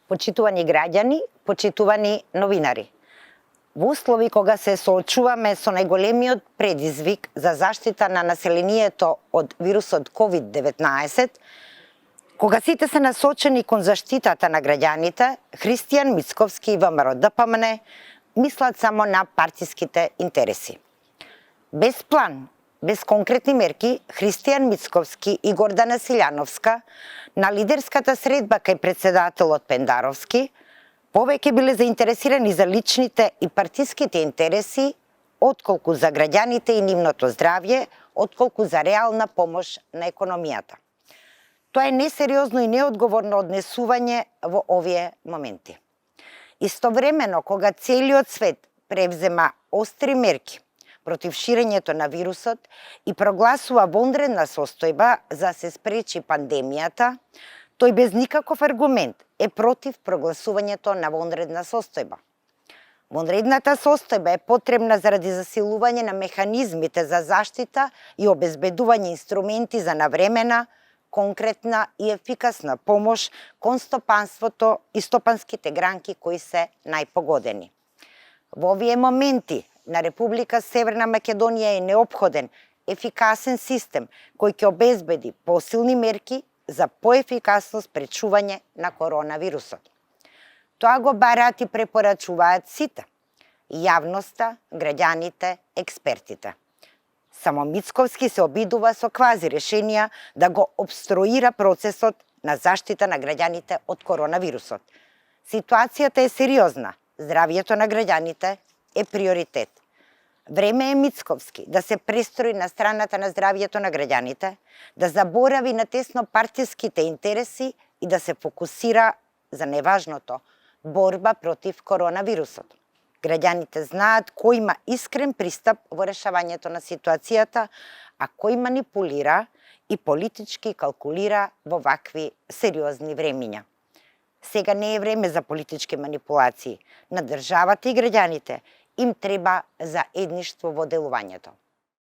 Почитувани граѓани, почитувани новинари. Во услови кога се соочуваме со најголемиот предизвик за заштита на населението од вирусот COVID-19, кога сите се насочени кон заштитата на граѓаните, Христијан Мицковски и ВМРО-ДПМН мислат само на партиските интереси. Без план, без конкретни мерки, Христијан Мицковски и Гордана Силјановска на лидерската средба кај председателот Пендаровски повеќе биле заинтересирани за личните и партиските интереси, отколку за граѓаните и нивното здравје, отколку за реална помош на економијата. Тоа е несериозно и неодговорно однесување во овие моменти. Истовремено, кога целиот свет превзема остри мерки против ширењето на вирусот и прогласува вонредна состојба за да се спречи пандемијата, тој без никаков аргумент е против прогласувањето на вонредна состојба. Вонредната состојба е потребна заради засилување на механизмите за заштита и обезбедување инструменти за навремена, конкретна и ефикасна помош кон стопанството и стопанските гранки кои се најпогодени. Во овие моменти на Република Северна Македонија е неопходен ефикасен систем кој ќе обезбеди посилни мерки за поефикасно спречување на коронавирусот. Тоа го бараат и препорачуваат сите – јавноста, граѓаните, експертите. Само Мицковски се обидува со квази решенија да го обструира процесот на заштита на граѓаните од коронавирусот. Ситуацијата е сериозна, здравјето на граѓаните е приоритет. Време е Мицковски да се престрои на страната на здравјето на граѓаните, да заборави на тесно партиските интереси и да се фокусира за неважното – борба против коронавирусот. Граѓаните знаат кој има искрен пристап во решавањето на ситуацијата, а кој манипулира и политички калкулира во вакви сериозни времиња. Сега не е време за политички манипулации. На државата и граѓаните им треба заедништво во делувањето.